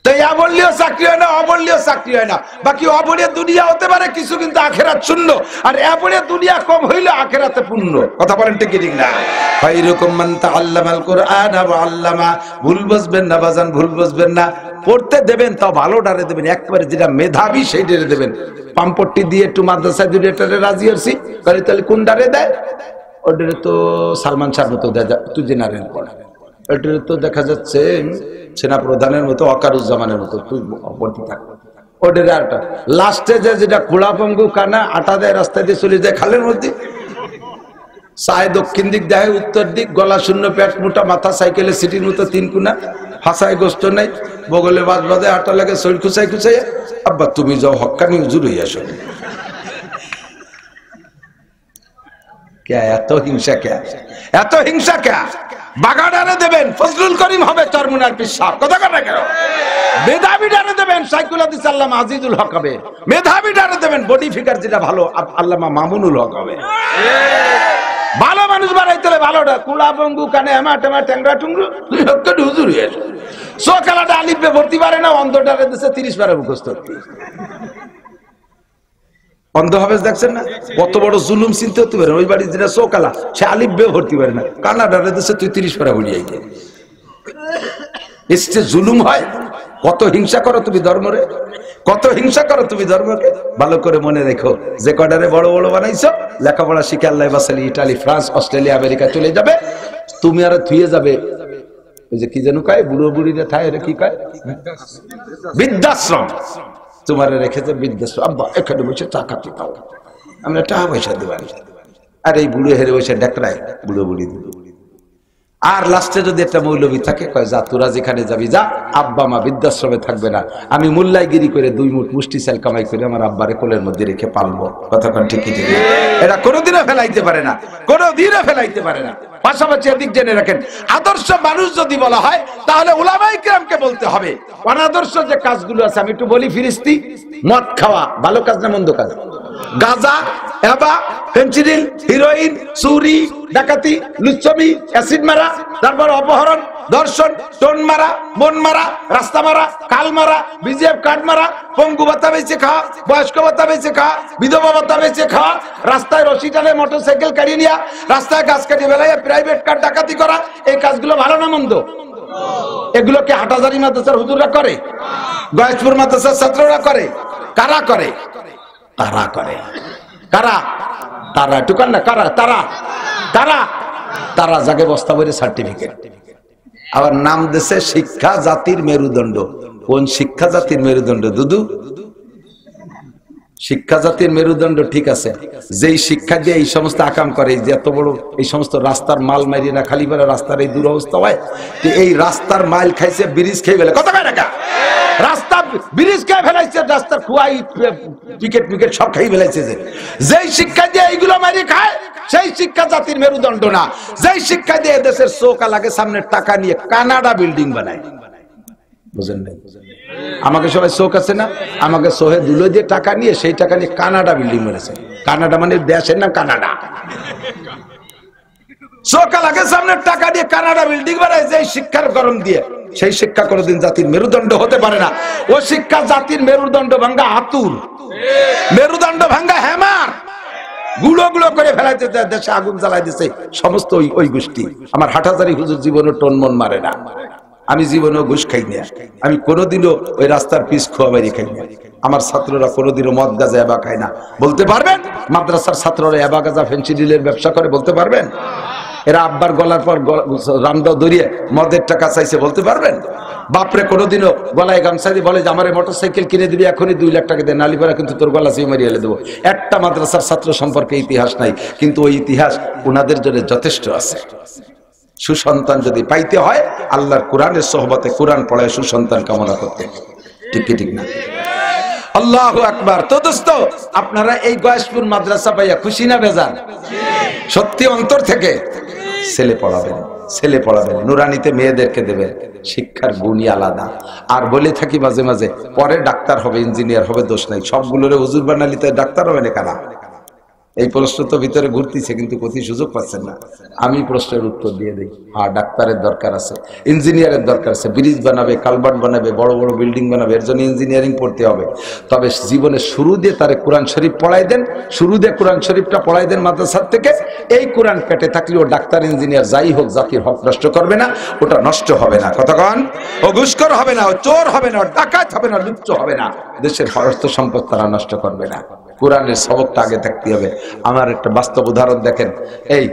তাই অবলীয় চাকরি হয় না, অবলীয় চাকরি হয় না। বাকি অবলীয় দুনিয়া হতে পারে কিছু, কিন্তু আখেরাত শূন্য। আর অবলীয় দুনিয়া কম হইলে আখেরাতে পূর্ণ। কথা বলেন ঠিক ঠিক না? ফাইরুকুম মান তাআল্লামাল কুরআন ওয়া আল্লামা। ভুল বুঝবেন না বাজান, ভুল বুঝবেন না। পড়তে দেবেন তাও ভালো ডারে দেবেন, একবারে যেটা মেধাবী সেই ডারে দেবেন। পাম্পট্টি দিয়ে একটু মাদ্রাসায় দুইটারে রাজি হচ্ছি, তাহলে কোন ডারে দেয়? ওটারে তো সালমান শাহর মতো দেয়, তুই জেনারেল পড়া। ওটারে তো দেখা যাচ্ছে সেনা প্রধানের মতো, অকারুজ্জামানের মতো, তুই ভর্তি থাক। ওটার আরটা লাস্টে যেটা খোলা পঙ্গু কানা আটা দেয়, রাস্তা দিয়ে চলে যায় খালের মধ্যে, চায় দক্ষিণ দিক দেয় উত্তর দিক, গলা শূন্য, পেট মোটা, মাথা সাইকেলে সিটির মতো 3 কোনা, হাসায় গোস্ত নাই, বগলে বাজ বাজে, আটা লাগে, শরীর খুচাই খুচাই। আব্বা তুমি যাও হক্কানি হুজুর হইয়া আসো। এত হিংসা কে, এত হিংসা কে? বাগাডারে দেবেন ফজলুল করিম হবে চরমুনার পিসাব, কথা কথা কেন? মেধাবী ডারে দেবেন সাইকুল হাদিস আল্লামা আজিজুল হক হবে, মেধাবী ডারে দেবেন বডি ফিগার যেটা ভালো আল্লামা মামুনুল হক হবে। ভালো মানুষ বানাইতে হলে ভালোটা, কুলা বঙ্গু কানে হেমা টেমা ট্যাংরা টুংরু হুজুর হয়ে চোখালাটা আলিপে ভর্তি পারে না, অন্ধটারে দিচ্ছে 30 বারে মুখস্থ। অন্ধ হবে দেখছেন না, কত বড় জুলুম চিনতে হতে পারে। ওই বাড়ির যেটা চোকালা সে আলিফ বে ভর্তি পারে না, কানাডারে দেশে তুই 30 পারা হলিয়াই গে। এসে জুলুম হয়। কত হিংসা করো তুমি ধর্মরে, কত হিংসা করো তুমি ধর্মকে। ভালো করে মনে রেখো, যে কডারে বড় বড় বানাইছো, লেখাপড়া শিখে আল্লাহ বাসালি ইটালি, ফ্রান্স, অস্ট্রেলিয়া, আমেরিকা চলে যাবে, তুমি আর থুয়ে যাবে ওই যে কি যেন কয় বুড়ো বুড়িরা থায়, কি কয় বৃদ্ধাশ্রম। তোমার রেখেছে বৃদ্ধাশ্রম, আব্বা এখানে বসে চা খাতে খাও, আমরা টাকা পয়সা দেব। আর এই বুড়ো হেরে বসে ডাকরায় বুড়ো বুড়ি দিল। আর লাস্টে যদি একটা মৌলবী থাকে কয় যা তোরা যেখানে যাবি যা, আব্বা মা বৃদ্ধাশ্রমে থাকবে না, আমি মুল্লাইগিরি করে 2 মুঠ মুষ্টি চাল কামাই করে আমার আব্বারে কোলের মধ্যে রেখে পালবো। কথা কোন ঠিক ঠিক না? এটা কোনোদিনও ফেলাইতে পারে না, কোনোদিনও ফেলাইতে পারে না। পাশাপাশি এদিক জেনে রাখেন, আদর্শ মানুষ যদি বলা হয় তাহলে উলামায়ে কেরামকে বলতে হবে। অনাদর্শ যে কাজগুলো আছে আমি একটু বলি, ফিরিস্তি, মদ খাওয়া ভালো কাজ না মন্দ কাজ? গাঁজা, ইয়াবা, ফেনসিডিল, হিরোইন, চুরি, ডাকাতি, লুচ্ছমি, অ্যাসিড মারা, তারপর অপহরণ, ধর্ষণ, টোন মারা, বন মারা, রাস্তা মারা, কাল মারা, বিজিএফ কার্ড মারা, পঙ্গু ভাতা বেচে খাওয়া, বয়স্ক ভাতা বেচে খাওয়া, বিধবা ভাতা বেচে খাওয়া, রাস্তায় রশি টানে মোটরসাইকেল কাটিয়ে নেওয়া, রাস্তায় গাছ কাটিয়ে বেলায় প্রাইভেট কার ডাকাতি করা, এই কাজগুলো ভালো না মন্দ? এগুলো কি হাটহাজারী মাদ্রাসার হুজুররা করে? গয়েশপুর মাদ্রাসার ছাত্ররা করে? কারা করে? তারা করে। কারা? তারা টুকান না, কারা? তারা তারা তারা জাগে বস্তা ভরে সার্টিফিকেট, আবার নাম দেশে শিক্ষা জাতির মেরুদণ্ড। কোন শিক্ষা জাতির মেরুদণ্ড দুদু? শিক্ষা জাতির মেরুদণ্ড ঠিক আছে, যেই শিক্ষা দিয়ে এই সমস্ত আকাম করে, যে এত বড় এই সমস্ত রাস্তার মাল মারিয়ে না খালি করে রাস্তার এই দুরবস্থা হয়, এই রাস্তার মাইল খাইছে, ব্রিজ খেয়ে ফেলে, কত খায় টাকা রাস্তা ব্রিজ খেয়ে ফেলাইছে, রাস্তার খুয়াই টিকেট ফিকেট সব খাই ফেলাইছে। যেই শিক্ষা দিয়ে এইগুলো মারি খায় সেই শিক্ষা জাতির মেরুদণ্ড না। যেই শিক্ষা দিয়ে দেশের চোখা লাগে সামনে টাকা নিয়ে কানাডা বিল্ডিং বানায়, বুঝেন নাই? আমাকে সবাই চোখ আছে না, আমাকে সোহে দুলো দিয়ে টাকা নিয়ে সেই টাকা নিয়ে কানাডা বিল্ডিং বানাইছে। কানাডা মানে দেশের নাম কানাডা। চোখা লাগে সামনে টাকা দিয়ে কানাডা বিল্ডিং বানায়, যে শিক্ষার গরম দিয়ে, সেই শিক্ষা কোনোদিন জাতির মেরুদণ্ড হতে পারে না। ও শিক্ষা জাতির মেরুদণ্ড ভাঙ্গা হাতুর, মেরুদণ্ড ভাঙ্গা হ্যামার, গুলো গুলো করে ফেলাইতে দেশে আগুন জ্বালাই দিছে সমস্ত ওই গোষ্ঠী। আমার হাটহাজারী হুজুর জীবনে টোন মন মারে না, আমি জীবনেও ঘুষ খাই না, আমি কোনোদিনও ওই রাস্তার পিস খোয়া বাইরে খাই না, আমার ছাত্ররা কোনোদিনও মদ গাঁজা এবা খায় না। বলতে পারবেন মাদ্রাসার ছাত্ররা এবা গাঁজা ফেন্সিডিলের ব্যবসা করে? বলতে পারবেন? এরা আব্বার গলার পর রামদাও দরিয়ে মদের টাকা চাইছে? বলতে পারবেন? বাপরে কোনোদিনও গলায় গামছা দিয়ে বলে যে আমার মোটরসাইকেল কিনে দিবি, এখনই 2 লাখ টাকা দেয়, নালি পরে কিন্তু তোর গলা চেয়ে মারিয়ে দেবো। একটা মাদ্রাসার ছাত্র সম্পর্কে ইতিহাস নাই, কিন্তু ওই ইতিহাস ওনাদের জন্য যথেষ্ট আছে। সুসন্তান যদি পাইতে হয় আল্লাহর কোরআনের সোহবতে কোরআন পড়ায় সুসন্তান কামনা করতে, ঠিক কি ঠিক না? আল্লাহু আকবার। তো দোস্ত, আপনারা এই গয়েশপুর মাদ্রাসা পাইয়া খুশি না বেজার? সত্যি অন্তর থেকে ছেলে পড়াবেন, ছেলে পড়াবেন, নুরানিতে মেয়েদেরকে দেবেন, শিক্ষার গুণই আলাদা। আর বলে থাকি মাঝে মাঝে, পরে ডাক্তার হবে, ইঞ্জিনিয়ার হবে, দোষ নাই, সবগুলোরে হুজুর বানালিতে ডাক্তার হবে না কারা? এই প্রশ্ন তো ভিতরে ঘুরতেছে, কিন্তু কোথায় সুযোগ পাচ্ছেন না। আমি প্রশ্নের উত্তর দিয়ে দিই, হ্যাঁ ডাক্তারের দরকার আছে, ইঞ্জিনিয়ারের দরকার আছে, ব্রিজ বানাবে, কালভার্ট বানাবে, বড় বড় বিল্ডিং বানাবে, এর জন্য ইঞ্জিনিয়ারিং পড়তে হবে। তবে জীবনে শুরু দিয়ে তারে কোরআন শরীফ পড়াই দেন, শুরু দিয়ে কোরআন শরীফটা পড়াই দেন মাদ্রাসার থেকে। এই কোরআন পেটে থাকলে ও ডাক্তার ইঞ্জিনিয়ার যাই হোক জাতির হক নষ্ট করবে না, ওটা নষ্ট হবে না। কতক্ষণ ও ঘুষখোর হবে না, ও চোর হবে না, ও ডাকাত হবে না, লুচ্চ হবে না, দেশের অর্থ সম্পদ তারা নষ্ট করবে না। কোরআনের সবকটা আগে থাকতে হবে। আমার একটা বাস্তব উদাহরণ দেখেন, এই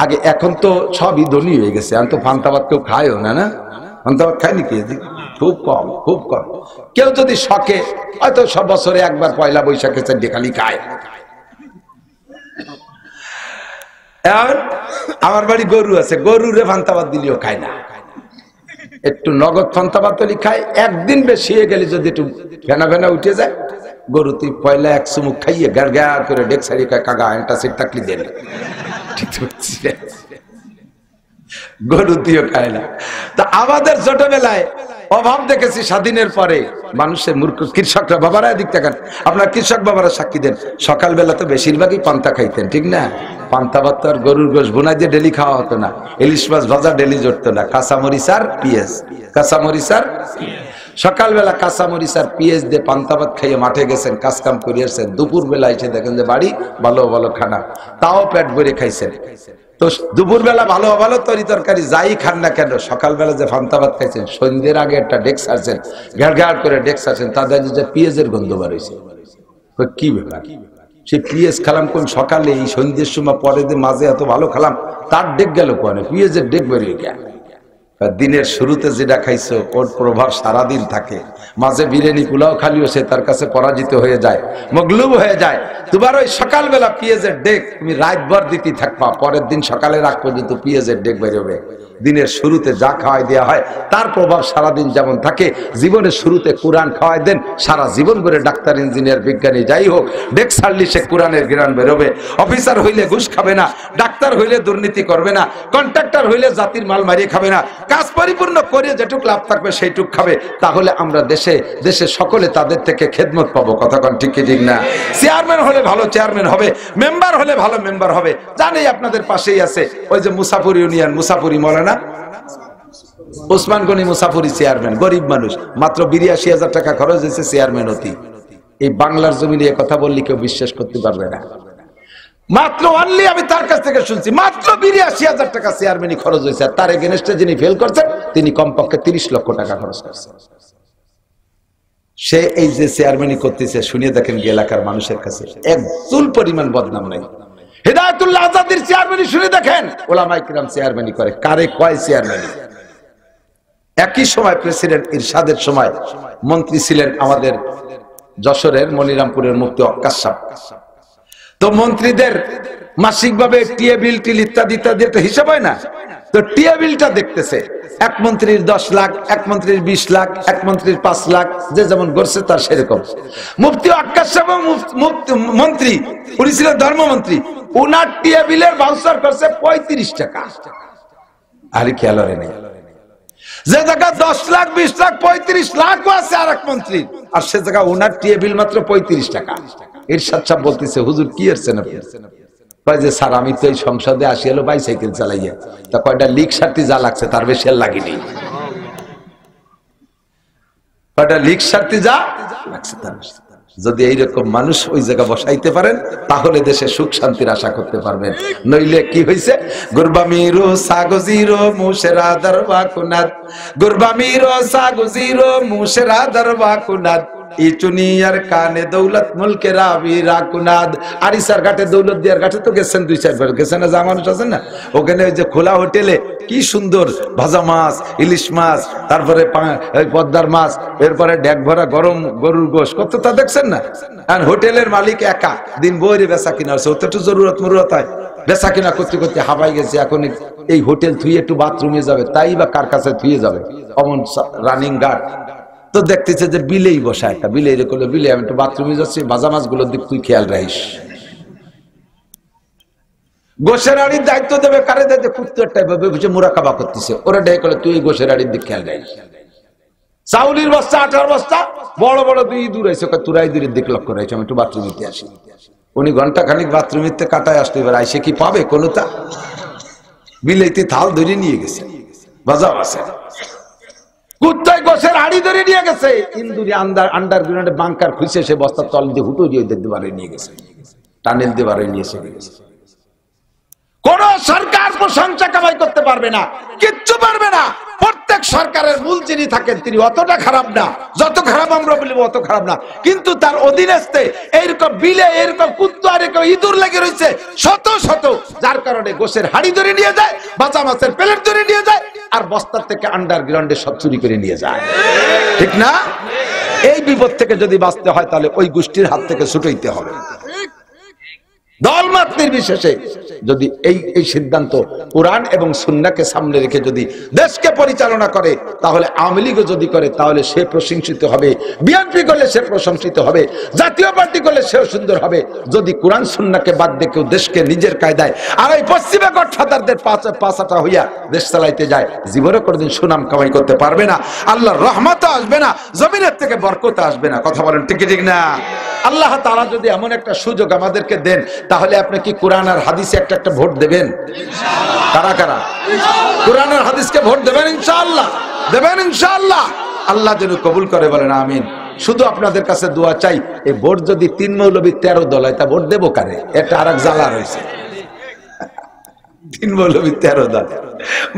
আগে, এখন তো সবই ধনী হয়ে গেছে, এখন তো ফান্তাবাদ কেউ খায়ও না, না ফান্তাবাদ খায় নাকি? খুব কম, খুব কম। কেউ যদি শখে হয়তো সব বছরে একবার পয়লা বৈশাখে খালি খায়। আমার বাড়ি গরু আছে, গরুরে ফান্তাবাদ দিলেও খায় না, একটু নগদ ফান্তাবাদ তৈরি খায়। একদিন বেশি হয়ে গেলে যদি একটু ফেনা ফেনা উঠে যায়, গরু তুই পয়লা এক চুমুক খাইয়ে গার গার করে ডেক সারি কাগা একটা সিট থাকলি দেন, গরু তুইও খায় না। তা আমাদের ছোটবেলায় অভাব দেখেছি, স্বাধীনের পরে মানুষের মূর্খ কৃষকরা, বাবারা দিক থাকেন, আপনার কৃষক বাবারা সাক্ষী দেন, সকালবেলা তো বেশিরভাগই পান্তা খাইতেন, ঠিক না? পান্তা ভাত আর গরুর গোশ বোনা দিয়ে ডেলি খাওয়া হতো না, ইলিশ মাছ ভাজা ডেলি জড়তো না, কাঁচামরিচ আর পিঁয়াজ, কাঁচামরিচ আর সকালবেলা কাঁচামরিচ আর পিঁয়াজ দিয়ে পান্তা ভাত খাইয়ে মাঠে গেছেন, কাজ কাম করিয়েছেন, দুপুর বেলা এসে দেখেন যে বাড়ি ভালো ভালো খানা, তাও পেট ভরে খাইছেন। তো দুপুর বেলা ভালো ভালো তরি তরকারি যাই খান না কেন, সকালবেলা যে পান্তা ভাত খাইছেন, সন্ধ্যের আগে একটা ডেক সারছেন, ঘাড় ঘাড় করে ডেক সারছেন, তাদের যে পিঁয়াজের গন্ধ বার হয়েছে। কি ব্যাপার? সে পিঁয়াজ খালাম কোন সকালে, এই সন্ধ্যের সময়, পরে যে মাঝে এত ভালো খালাম, তার ডেক গেল কোনে? পিঁয়াজের ডেক বেরিয়ে গেল। দিনের শুরুতে যেটা খাইছো ওর প্রভাব সারাদিন থাকে, মাঝে বিরিয়ানি পোলাও খালিও সে তার কাছে পরাজিত হয়ে যায়, মগলুব হয়ে যায়। তোমার ওই সকালবেলা পিঁয়াজের ডেক তুমি রাতভর দিতে থাকবা, পরের দিন সকালে রাখ পর্যন্ত পিঁয়াজের ডেক বেরোবে। দিনের শুরুতে যা খাওয়াই দেওয়া হয় তার প্রভাব সারাদিন যেমন থাকে, জীবনের শুরুতে কোরআন খাওয়াই দেন, সারা জীবন করে ডাক্তার, ইঞ্জিনিয়ার, বিজ্ঞানী যাই হোক, ডেস্ক ছাড়লে সে কোরআনের জ্ঞান বেরোবে। অফিসার হইলে ঘুষ খাবে না, ডাক্তার হইলে দুর্নীতি করবে না, কন্ট্রাক্টর হইলে জাতির মাল মারিয়ে খাবে না, কাজ পরিপূর্ণ করে যেটুক লাভ থাকবে সেইটুক খাবে। তাহলে আমরা দেশে দেশে সকলে তাদের থেকে খেদমত পাবো। কথা কন ঠিক কি ঠিক না? চেয়ারম্যান হলে ভালো চেয়ারম্যান হবে, মেম্বার হলে ভালো মেম্বার হবে। জানেই আপনাদের পাশেই আছে ওই যে মুসাফর ইউনিয়ন, মুসাফরি মৌলানা ওসমান গনি মুসাফরি চেয়ারম্যান, গরিব মানুষ, মাত্র ৮২,০০০ টাকা খরচ হয়েছে চেয়ারম্যান হতে। এই বাংলার জমিনে কথা বললে কেউ বিশ্বাস করতে পারবে না। মাত্র অনলি আমি তার কাছ থেকে শুনছি মাত্র ৮২,০০০ টাকা চেয়ারম্যানই খরচ হয়েছে। তার এগেনস্টে যিনি ফেল করছেন তিনি কমপক্ষে ৩০ লক্ষ টাকা খরচ করছেন। সে এই যে চেয়ারম্যানই করতেছে, শুনিয়ে দেখেন এলাকার মানুষের কাছে এক চুল পরিমাণ বদনাম নাই। হেদায়েতুল্লাহ আজাদের চেয়ারম্যানই শুনে দেখেন ওলামায়ে কিরাম চেয়ারম্যানই করে, কারে কয় চেয়ারম্যানই। একই সময় প্রেসিডেন্ট ইরশাদের সময় মন্ত্রী ছিলেন আমাদের যশোরের মনিরামপুরের মুফতি ওয়াক্কাস সাহেব। তো মন্ত্রীদের মাসিকভাবে টিএ বিল টিল ইত্যাদি ইত্যাদি একটা হিসাব হয় না, তো টিএ বিলটা দেখতেছে এক মন্ত্রীর ১০ লাখ, এক মন্ত্রীর ২০ লাখ, এক মন্ত্রীর ৫ লাখ, যে যেমন করছে তার সেরকম। মুফতি ওয়াক্কাস সাহেব মন্ত্রী, উনি ছিলেন ধর্মমন্ত্রী, উনার টিএ বিলের ভাউচার করছে ৩৫ টাকা। আরে খেয়াল নেই যে জায়গা ১০ লাখ, ২০ লাখ, ৩৫ লাখ আছে আর এক মন্ত্রী, আর সে জায়গা ওনার টিএ বিল মাত্র ৩৫ টাকা। ইরশাদ সাহেব বলতেছে, হুজুর কি এরছেন আপনি? কয় যে স্যার আমি তো এই সংসদে আসি হলো বাইসাইকেল চালাইয়া, তা কয়টা লিক সারটি যা লাগছে তার বেশি আর লাগেনি। কয়টা লিক সারটি যা লাগছে তার বেশি। যদি এইরকম মানুষ ওই জায়গা বসাইতে পারেন তাহলে দেশে সুখ শান্তির আশা করতে পারবেন। নইলে কি হইছে, গুরবামিরো সাগজিরো মুশরা দরবা কুনাদ, গুরবামিরো সাগজিরো মুশরা দরবা কুনাদ, ইচুনিয়ার কানে দৌলত মুলকে রাবি রাকুনাদ। আরিসার ঘাটে দৌলত দিয়ার ঘাটে তো গেছেন ২-৪ বার, গেছেন না? যা মানুষ আছেন না ওখানে ওই যে খোলা হোটেলে কি সুন্দর ভাজা মাছ, ইলিশ মাছ, তারপরে পদ্মার মাছ, এরপরে ড্যাক ভরা গরম গরুর গোশ, কত তা দেখছেন না? আর হোটেলের মালিক একা দিন বইরে বেচা কিনা হচ্ছে, ওতে একটু জরুরত মরুরত হয়, বেচা কিনা করতে করতে হাবাই গেছে। এখন এই হোটেল থুয়ে একটু বাথরুমে যাবে, তাই বা কার কাছে থুয়ে যাবে? অমন রানিং গার্ড তো দেখতেছে যে বিলেই বসা একটা, বিলে রেখে বিলে আমি একটু বাথরুমে যাচ্ছি, ভাজা মাছগুলোর দিক তুই খেয়াল রাখিস। গোশের আড়ির দায়িত্ব দেবে কারে দেয়? কুত্তারটাই বসে মুরাকাবা করতেছে, ওরা ডেকে করলে তুই গোশের আড়ির দিক খেয়াল রাখিস। চাউলির বস্তা, আটার বস্তা বড় বড় দুই দূর আছে, তুরাই দূরের দিক লক্ষ্য রয়েছে, আমি একটু বাথরুমিতে আসি। উনি ঘন্টা খানিক বাথরুমিতে কাটায় আসতে এবার আইসে কি পাবে কোনটা? বিলেতে থাল ধরে নিয়ে গেছে, ভাজা আছে কুত্তায় গোছের হাড়ি ধরে নিয়ে গেছে, ইন্দুরি আন্ডারগ্রাউন্ডে বাংকার খুঁজে সে বস্তার তল দিয়ে হুটো দিয়ে দেখতে পারে নিয়ে গেছে, টানেল দিয়ে বারে নিয়ে এসে গেছে। কোন সরকার প্রশংসা কামাই করতে পারবে না, কিচ্ছু পারবে না। প্রত্যেক সরকারের মূল যিনি থাকেন তিনি অতটা খারাপ না, যত খারাপ আমরা বলবো অত খারাপ না, কিন্তু তার অধীনস্থে এইরকম বিলে এরকম কুত্তা আর এরকম ইঁদুর লেগে রয়েছে শত শত, যার কারণে গোশের হাড়ি ধরে নিয়ে যায়, বাঁচা মাছের প্লেট ধরে নিয়ে যায়, আর বস্তার থেকে আন্ডারগ্রাউন্ডে সব চুরি করে নিয়ে যায়। ঠিক না? এই বিপদ থেকে যদি বাঁচতে হয় তাহলে ওই গোষ্ঠীর হাত থেকে ছুটাইতে হবে। দলমত নির্বিশেষে যদি এই সিদ্ধান্ত কোরআন এবং সুন্নাহকে সামনে রেখে যদি দেশকে পরিচালনা করে, তাহলে আওয়ামী লীগও যদি করে তাহলে সে প্রশংসিত হবে, বিএনপি করলে সে প্রশংসিত হবে, জাতীয় পার্টি করলে সেও সুন্দর হবে। যদি কোরআন সুন্নাহকে বাদ দিয়ে কেউ দেশকে নিজের কায়দায় আর এই পশ্চিমা গডফাদারদের পাছাটা হইয়া দেশ চালাইতে যায়, জীবনে কোনোদিন সুনাম কামাই করতে পারবে না, আল্লাহর রহমত আসবে না, জমিনের থেকে বরকত আসবে না। কথা বলেন ঠিক ঠিক না? আল্লাহ তাআলা যদি এমন একটা সুযোগ আমাদেরকে দেন, তাহলে আপনি কি কোরআন আর হাদিসে একটা একটা ভোট দেবেন? কারা কারা কোরআন আর হাদিসকে ভোট দেবেন? ইনশাআল্লাহ দেবেন, ইনশাআল্লাহ। আল্লাহ যেন কবুল করে, বলেন আমিন। শুধু আপনাদের কাছে দোয়া চাই, এই ভোট যদি ৩ মৌলবী ১৩ দল হয় তা ভোট দেবো কারে? এটা আর এক জ্বালা রয়েছে। ৩ মৌলবী ১৩ দল,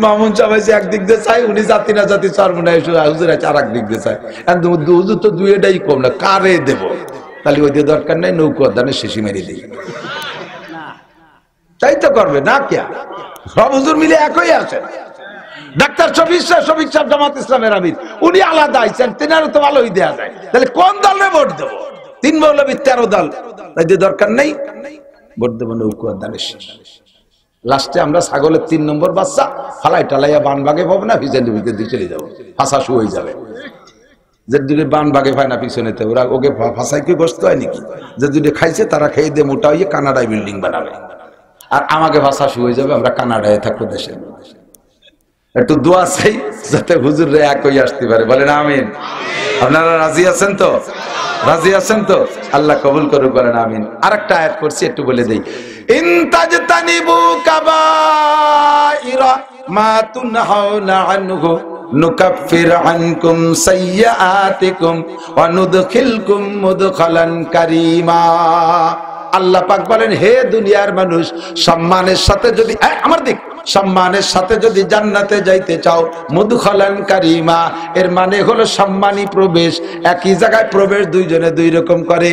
মামুন চাবাইছে একদিক দিয়ে চাই, উনি জাতি না জাতি চরমুনা হুজুর আছে আর এক দিক দিয়ে চাই, হুজুর তো দুইটাই কম না, কারে দেব? তাহলে ওই দিয়ে দরকার নাই, নৌকো দানে শেষি মেরে দিই, তাই তো করবে না? কে সব হুজুর মিলে একই আছেন। ডাক্তার শফিক সাহেব জামাত ইসলামের আমির, উনি আলাদা আইছেন, তেনারও তো ভালোই দেয়া যায়। তাহলে কোন দলে ভোট দেবো? ৩ মৌলবী ১৩ দল, তাই দিয়ে দরকার নেই, ভোট দেবো নৌকো দানের শেষ। লাস্টে আমরা ছাগলের 3 নম্বর বাচ্চা ফালাই টালাইয়া বান ভাগে পাবো না, ভিজে ভিতরে দিয়ে চলে যাবো, ফাঁসা শু হয়ে যাবে। যে দুটো বান ভাগে পায় না পিছনেতে, ওরা ওকে ফাঁসাই কি বসতে হয় নাকি? যে দুটো খাইছে তারা খেয়ে দিয়ে মোটা হয়ে কানাডায় বিল্ডিং বানাবে, আর আমাকে ভাষা শু হয়ে যাবে, আমরা কানাডায় থাকবো দেশে। একটু দোয়া চাই যাতে হুজুররা এক হয়ে আসতে পারে, বলেন আমিন। আপনারা রাজি আছেন তো? রাজি আছেন তো? আল্লাহ কবুল করুক, বলেন আমিন। আরেকটা আয়াত করছি, একটু বলে দেই। ইন তাজতানিবু কাবাইরা মা তুনহাউনা আনহু নুকাফির আনকুম সাইয়্যাতিকুম ওয়া নুদখিলকুম মুদখালান কারীমা। আল্লাহ পাক বলেন, হে দুনিয়ার মানুষ, সম্মানের সাথে যদি আমার দিক সম্মানের সাথে যদি জান্নাতে যাইতে চাও, মুদখালান কারীমা, এর মানে হলো সম্মানী প্রবেশ। একই জায়গায় প্রবেশ দুইজনে দুই রকম করে।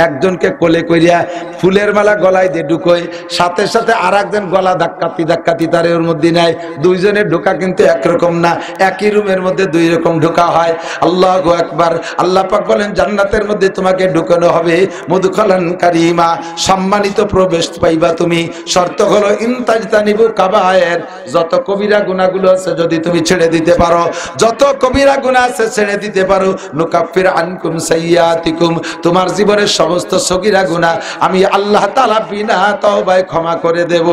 একজনকে কোলে কইরা ফুলের মালা গলায় দিয়ে ঢুকোয়, সাথে সাথে আর একজন গলা ধাক্কাতি ধাক্কাতি তার ওর মধ্যে নেয়। দুইজনের ঢোকা কিন্তু একরকম না, একই রুমের মধ্যে দুই রকম ঢোকা হয়। আল্লাহু আকবার। আল্লাহ পাক বলেন, জান্নাতের মধ্যে তোমাকে ঢুকানো হবে মুদখালান কারীমা, সম্মানিত প্রবেশ পাইবা তুমি। শর্ত হলো ইনতাজতানিবু কাবায়ের, যত কবিরা গুনাহগুলো আছে যদি তুমি ছেড়ে দিতে পারো, যত কবিরা গুনাহ আছে ছেড়ে দিতে পারো, নুকাফির আনকুম সাইয়্যাতিকুম, তোমার জীবনের সমস্ত সগীরা গুনাহ আমি আল্লাহ তাআলা বিনা তওবায় ক্ষমা করে দেব।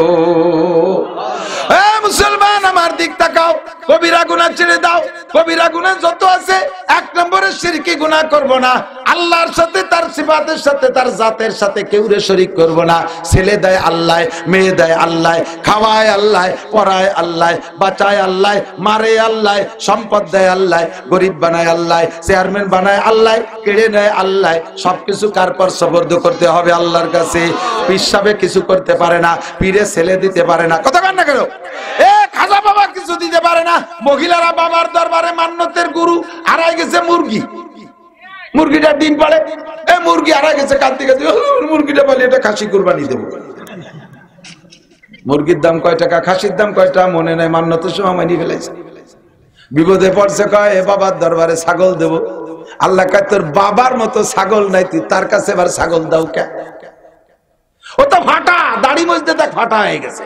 এ মুসলমান, আমার দিক তাকাও, কবিরা গুনাহ ছেড়ে দাও। কবিরা গুনাহ যত আছে, এক নম্বরে শিরকি গুনাহ করব না, আল্লাহর সাথে তার সিফাতের সাথে তার জাতের সাথে কেউরে শরীক করব না। ছেলে দেয় আল্লাহ, মেয়ে দেয় আল্লাহ, খাওয়ায় আল্লাহ, পড়ায় আল্লাহ, বাঁচায় আল্লাহ, মারে আল্লাহ, সম্পদ দেয় আল্লাহ, গরিব বানায় আল্লাহ, চেয়ারম্যান বানায় আল্লাহ, কেড়ে নেয় আল্লাহ। সবকিছু কার পর সুপর্দ করতে হবে? আল্লাহর কাছে। পীর সাহেব কিছু করতে পারে না, পীরে ছেলে দিতে পারে না, কথা কান না কেন? খাজা বাবা কিছু দিতে পারে না। মহিলারা বাবার দরবারে মান্নতের গুরু, হারাই গেছে মুরগি, মুরগিটা ডিম পাড়ে, মুরগি হারাই গেছে, কাঁদতে কাঁদতে মুরগিটা বলে এটা খাসি কুরবানি দেবো। মুরগির দাম কয় টাকা, খাসির দাম কয়টা মনে নাই, মান্নতের সময় মানিয়ে ফেলেছে। বিপদে পড়ছে, কয় এ বাবার দরবারে ছাগল দেব। আল্লাহ কয় তোর বাবার মতো ছাগল নাই, তুই তার কাছে এবার ছাগল দাও কে? ও তো ফাটা, দাড়ি মজতে দেখ ফাটা হয়ে গেছে।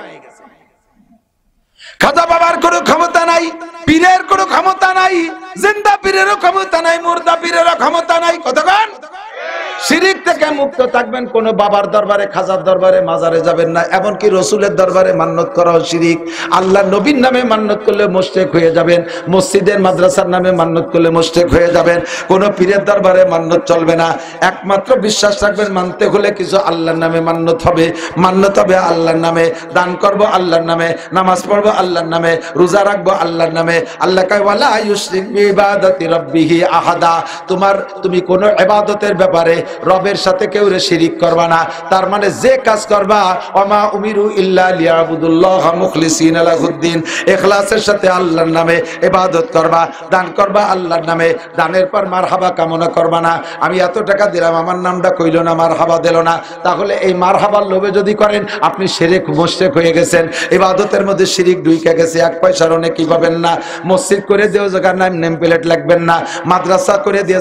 খাজা বাবার কোনো ক্ষমতা নাই, পীরের কোনো ক্ষমতা নাই, জিন্দা পীরেরও ক্ষমতা নাই, মুর্দা পীরেরও ক্ষমতা নাই। কতক্ষণ শিরিক থেকে মুক্ত থাকবেন। কোন বাবার দরবারে, খাজার দরবারে, মাজারে যাবেন না। এমনকি রসুলের দরবারে মান্নত করাও শিরিক। আল্লাহ নবীর নামে মান্নত করলে মুশরিক হয়ে যাবেন। মসজিদের মাদ্রাসার নামে মান্নত করলে মুশরিক হয়ে যাবেন। কোন পীরের দরবারে মান্নত চলবে না। একমাত্র বিশ্বাস রাখবেন, মানতে হলে কিছু আল্লাহর নামে মান্নত হবে। মান্নত হবে আল্লাহর নামে, দান করব আল্লাহর নামে, নামাজ পড়বো আল্লাহর নামে, রোজা রাখবো আল্লাহর নামে। আল্লাহ কয় ওয়ালা ইউশরিক বিইবাদাতি রাব্বিহি আহাদা, তুমি কোন ইবাদতের ব্যাপারে রবের সাথে কেউ শিরিক করবা না। তার মানে যে কাজ করবা, ওমা উমিরু ইল্লা লিয়াবুদুল্লাহ মুখলিসিনা লাহুদ্দিন, ইখলাসের সাথে আল্লাহর নামে ইবাদত করবা, দান করবা আল্লাহর নামে। দানের পর মারহাবা কামনা করবা না, আমি এত টাকা দিলাম আমার নামটা কইল না, মারহাবা দিল না। তাহলে এই মারহাবার লোভে যদি করেন, আপনি শিরক মুশরিক হয়ে গেছেন। ইবাদতের মধ্যে শিরিক ঢুকে গেছে, এক পয়সার অনেকই পাবেন না। মসজিদ করে দিয়েও জায়গার নাম নেম প্লেট লাগবেন না, মাদ্রাসা করে দিয়ে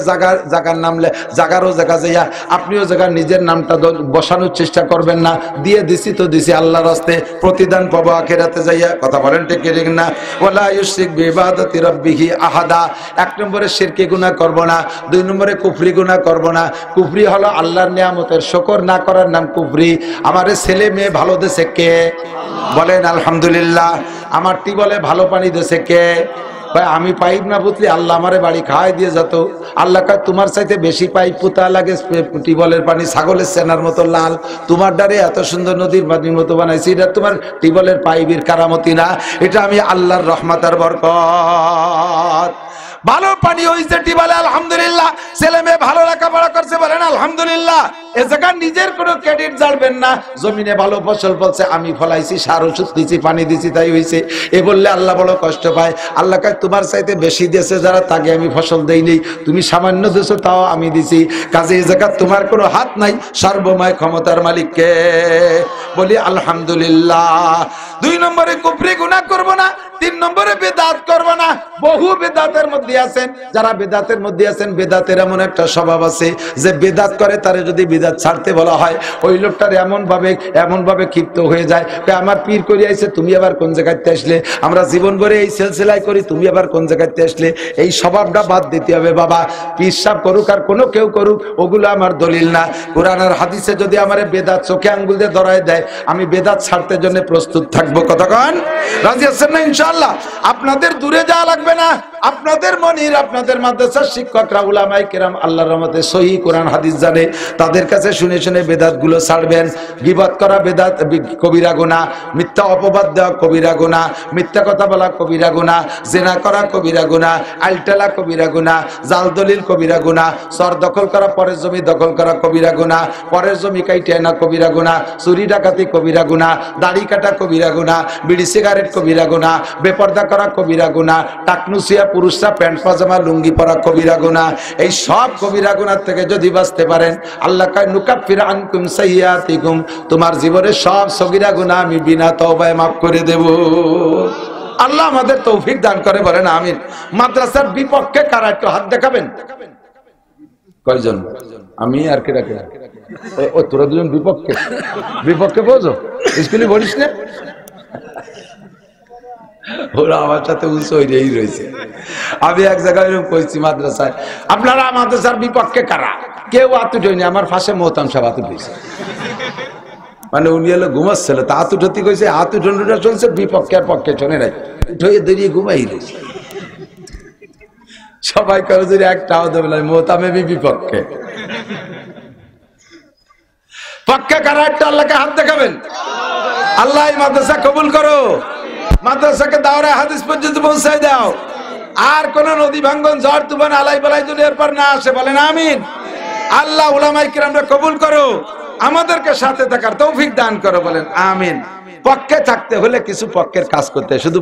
জায়গার নাম জায়গারও জায়গা যাইয়া আপনিও জায়গার নিজের নামটা বসানোর চেষ্টা করবেন না। দিয়ে দিছি তো দিছি আল্লাহর রাস্তায়, প্রতিদান পাবো আখিরাতে যাইয়া। কথা বলেন ঠিক না? ওয়ালা ইউশরিক বিইবাদাতি রাব্বিহি আহাদা। এক নম্বরে শিরকি গুনাহ করব না, দুই নম্বরে কুফরি গুনাহ করব না। কুফরি হলো আল্লাহর নিয়ামতের শুকর না করার নাম কুফরি। আমারে ছেলে মেয়ে ভালো দেশে কে? বলেন আলহামদুলিল্লাহ। আমার টিউবওয়েলে ভালো পানি দেশে কে? ভাই আমি পাইপ না পুতলি, আল্লাহ আমারে বাড়ি খাওয়াই দিয়ে যেত। আল্লাহ কয় তোমার চাইতে বেশি পাইপ পুতা লাগে, টিউবওয়েলের পানি ছাগলের সেনার মতো লাল, তোমার ডারে এত সুন্দর নদীর পানির মতো বানাইছি। এটা তোমার টিউবওয়েলের পাইপের কারামতি না, এটা আমি আল্লাহর রহমতের বরকত। ভালো পানি হইছে টিউবওয়েলে, আলহামদুলিল্লাহ। ছেলে মেয়ে ভালো লেখাপড়া করছে, বলেন আলহামদুলিল্লাহ। এ জায়গা নিজের কোনো ক্রেডিট জানবেন না। জমিনে ভালো ফসল ফলছে, আমি ফলাইছি, সার ওষুধ দিছি, পানি দিছি, তাই হয়েছে, এ বললে আল্লাহ বড় কষ্ট পায়। আল্লাহ কয় তোমার চাইতে বেশি দিয়েছে যারা, তাকে আমি ফসল দেইনি, তুমি সামান্য দিছো তাও আমি দিছি। কাজে এই জায়গা তোমার কোনো হাত নাই, সর্বময় ক্ষমতার মালিককে। বলি আলহামদুলিল্লাহ। দুই নম্বরে কুফরি গুনাহ করব না, তিন নম্বরে বেদাত করব না। বহু বেদাতের মধ্যে আছেন, যারা বেদাতের মধ্যে আছেন, বেদাতের এমন একটা স্বভাব আছে যে বেদাত বিদাত করে তারে যদি বিদাত ছাড়তে বলা হয়, ওই লোকটার এমন ভাবে ক্ষিপ্ত হয়ে যায়, আমার পীর করে আইছে, তুমি আবার কোন জায়গাতে আসলে, আমরা জীবন ভরে এই সিলসিলাই করি, তুমি আবার কোন জায়গাতে আসলে। এই স্বভাবটা বাদ দিতে হবে বাবা। পীর সাহেব করুক আর কোনো কেউ করুক, ওগুলো আমার দলিল না। কোরআন আর হাদিসে যদি আমার বেদাত চোখে আঙ্গুল দিয়ে ধরায় দেয়, আমি বেদাত ছাড়তে জন্য প্রস্তুত থাকবো। কতক্ষণ রাজি আছেন না? ইনশাআল্লাহ। আপনাদের দূরে যাওয়া লাগবে না, আপনাদের মনির, আপনাদের মাদ্রাসার শিক্ষকরা, উলামায়ে কেরাম আল্লাহর রহমতে সহিহ কোরআন হাদিস জানে, তাদের কাছে শুনে শুনে বেদাত গুলো ছাড়বেন। গীবত করা বেদাত, কবিরা গুনাহ। মিথ্যা অপবাদ দেওয়া কবিরা গুনাহ। মিথ্যা কথা বলা কবিরা গুনাহ। জিনা করা কবিরা গুনাহ। আলটালা কবিরা গুনাহ। জাল দলিল কবিরা গুনাহ। সর দখল করা, পরের জমি দখল করা কবিরা গুনাহ। পরের জমি কাইটে আনা কবিরা গুনাহ। চুরি ডাকাতি কবিরা গুনাহ। দাড়ি কাটা কবিরা গুনাহ। বিড়ি সিগারেট কবিরা গুনাহ। বেপরদা করা কবিরা গুনাহ। টাকনুসিয়া পুরুষরা প্যান্ট পাজামা লুঙ্গি পরা কবিরা গুনাহ। এই সব কবিরা গুনাহ থেকে যদি বাঁচতে পারেন, আল্লাহ কয় নুকাফির আনকুম সাইয়্যাতিকুম, তোমার জীবনের সব সগীরা গুনাহ আমি বিনা তওবায় মাফ করে দেব। আল্লাহ আমাদের তৌফিক দান করে, বলেন আমিন। মাদ্রাসার বিপক্ষে কারা একটু হাত দেখাবেন? কয়জন? আমি আর কে রাখে? ও তোরা দুজন বিপক্ষে? বিপক্ষে বোঝো, স্কুলে পড়িস না? ওরা আমার সাথে উঁচু হয়েই রয়েছে। আমি এক জায়গায় কইছি মাদ্রাসায়, আপনারা মাদ্রাসার বিপক্ষে কারা? কেউ আতুট হয়নি। আমার ফাঁসে মোহতাম সাহেব আতুট হয়েছে, মানে উনি হলো ঘুমাচ্ছিল, তা আতুট হতে কইছে, আতুট চলছে, বিপক্ষে আর পক্ষে শোনে নাই, ঠয়ে দাঁড়িয়ে ঘুমাই রয়েছে। সবাই করে যদি একটাও দেবে না, মোহতামে বিপক্ষে। পক্ষে কারা একটা আল্লাহকে হাত দেখাবেন। আল্লাহ এই মাদ্রাসা কবুল করো, মাদ্রাসাকে দাওরা হাদিস পর্যন্ত পৌঁছায় দাও, আর কোন নদী ভাঙ্গন, ঝড় তুফান, আলাই বালাই যদি এরপর না আসে, বলেন আমিন। আল্লাহ উলামায়ে কেরামরা কবুল করো, আমাদেরকে সাথে থাকার তৌফিক দান করো, বলেন আমিন। পক্ষে থাকতে হলে কিছু পক্ষের কাজ করতে, শুধু